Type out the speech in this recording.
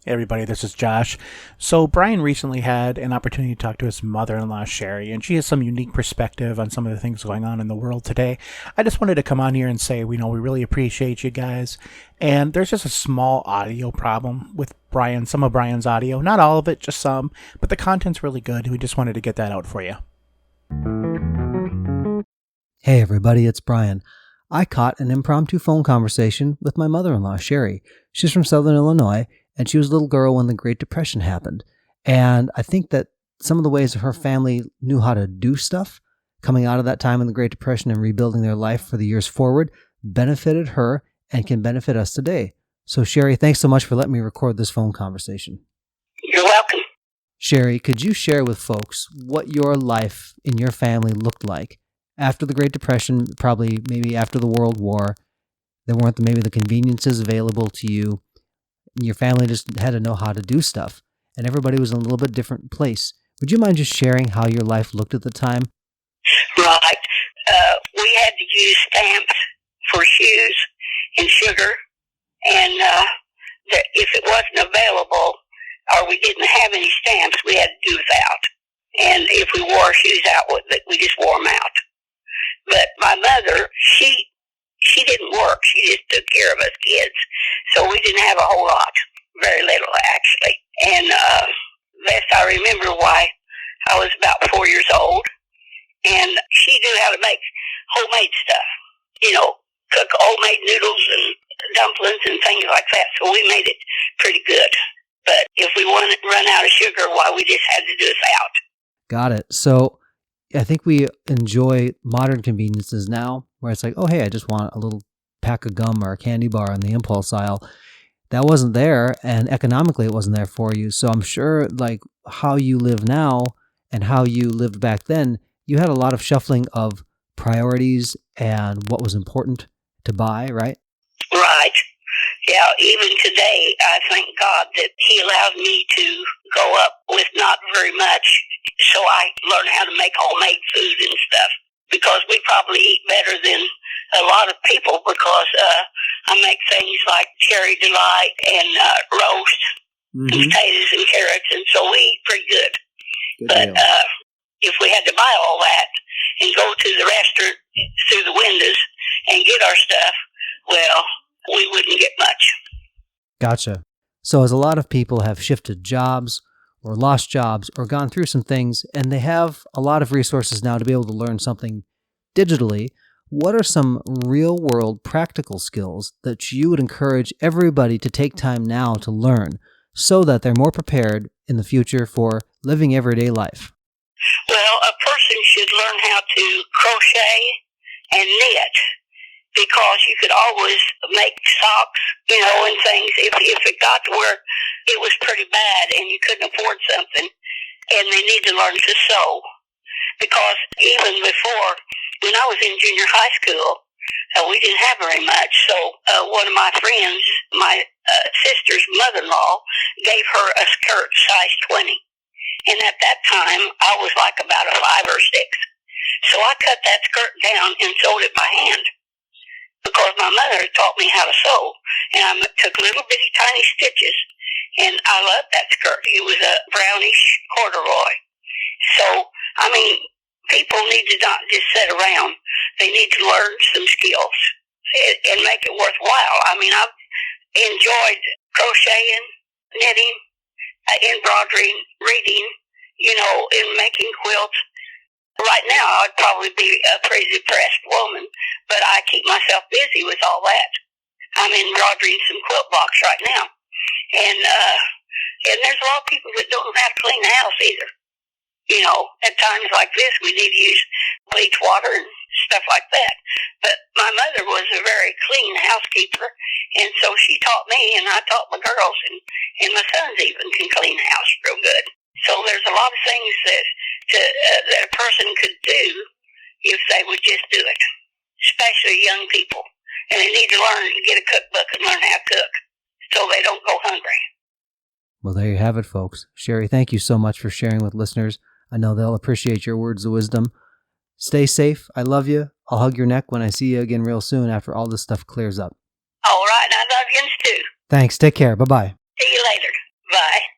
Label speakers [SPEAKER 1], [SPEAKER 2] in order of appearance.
[SPEAKER 1] Hey everybody, this is Josh. So Brian recently had an opportunity to talk to his mother-in-law Sherry, and she has some unique perspective on some of the things going on in the world today. I just wanted to come on here and say, we really appreciate you guys. And there's just a small audio problem with Brian, some of Brian's audio, not all of it, just some, but the content's really good. We just wanted to get that out for you.
[SPEAKER 2] Hey everybody, it's Brian. I caught an impromptu phone conversation with my mother-in-law, Sherry. She's from Southern Illinois, and she was a little girl when the Great Depression happened. And I think that some of the ways her family knew how to do stuff coming out of that time in the Great Depression and rebuilding their life for the years forward benefited her and can benefit us today. So Sherry, thanks so much for letting me record this phone conversation.
[SPEAKER 3] You're welcome.
[SPEAKER 2] Sherry, could you share with folks what your life in your family looked like after the Great Depression, probably maybe after the World War? There weren't maybe the conveniences available to you. Your family just had to know how to do stuff, and everybody was in a little bit different place. Would you mind just sharing how your life looked at the time?
[SPEAKER 3] Right. We had to use stamps for shoes and sugar, and if it wasn't available or we didn't have any stamps, we had to do without. And if we wore our shoes out, we just wore them out. But my mother, she didn't work. She just took care of us kids. So we didn't have a whole lot. Very little, actually. And best I remember why I was about 4 years old. And she knew how to make homemade stuff. Cook homemade noodles and dumplings and things like that. So we made it pretty good. But if we wanted to run out of sugar, why, we just had to do without.
[SPEAKER 2] Got it. So I think we enjoy modern conveniences now where it's like, oh, hey, I just want a little pack of gum or a candy bar in the impulse aisle. That wasn't there, and economically it wasn't there for you. So I'm sure like how you live now and how you lived back then, you had a lot of shuffling of priorities and what was important to buy, right?
[SPEAKER 3] Right. Yeah, even today, I thank God that He allowed me to go up with not very much, so I learned how to make homemade food and stuff. Because we probably eat better than a lot of people, because I make things like cherry delight and roast, and potatoes and carrots, and so we eat pretty good. But if we had to buy all that and go to the restaurant through the windows and get our stuff, well, we wouldn't get much.
[SPEAKER 2] Gotcha. So as a lot of people have shifted jobs or lost jobs or gone through some things, and they have a lot of resources now to be able to learn something digitally, what are some real-world practical skills that you would encourage everybody to take time now to learn so that they're more prepared in the future for living everyday life?
[SPEAKER 3] Well, a person should learn how to crochet and knit, because you could always make socks, and things. If it got to where it was pretty bad and you couldn't afford something, and they need to learn to sew. Because even before, when I was in junior high school, we didn't have very much. So one of my friends, my sister's mother-in-law, gave her a skirt size 20. And at that time, I was like about a 5 or 6. So I cut that skirt down and sewed it by hand, because my mother taught me how to sew. And I took little bitty tiny stitches, and I loved that skirt. It was a brownish corduroy. So, people need to not just sit around. They need to learn some skills and make it worthwhile. I've enjoyed crocheting, knitting, embroidering, reading, and making quilts. Right now, I'd probably be a pretty depressed woman, but I keep myself busy with all that. I'm embroidering some quilt blocks right now. And there's a lot of people that don't know how to clean the house either. At times like this, we need to use bleach water and stuff like that. But my mother was a very clean housekeeper, and so she taught me, and I taught my girls, and my sons even can clean the house real good. So there's a lot of things that a person could do if they would just do it, especially young people. And they need to learn to get a cookbook and learn how to cook so they don't go hungry.
[SPEAKER 2] Well, there you have it, folks. Sherry, thank you so much for sharing with listeners. I know they'll appreciate your words of wisdom. Stay safe. I love you. I'll hug your neck when I see you again real soon after all this stuff clears up.
[SPEAKER 3] All right, and I love you too.
[SPEAKER 2] Thanks. Take care. Bye-bye.
[SPEAKER 3] See you later. Bye.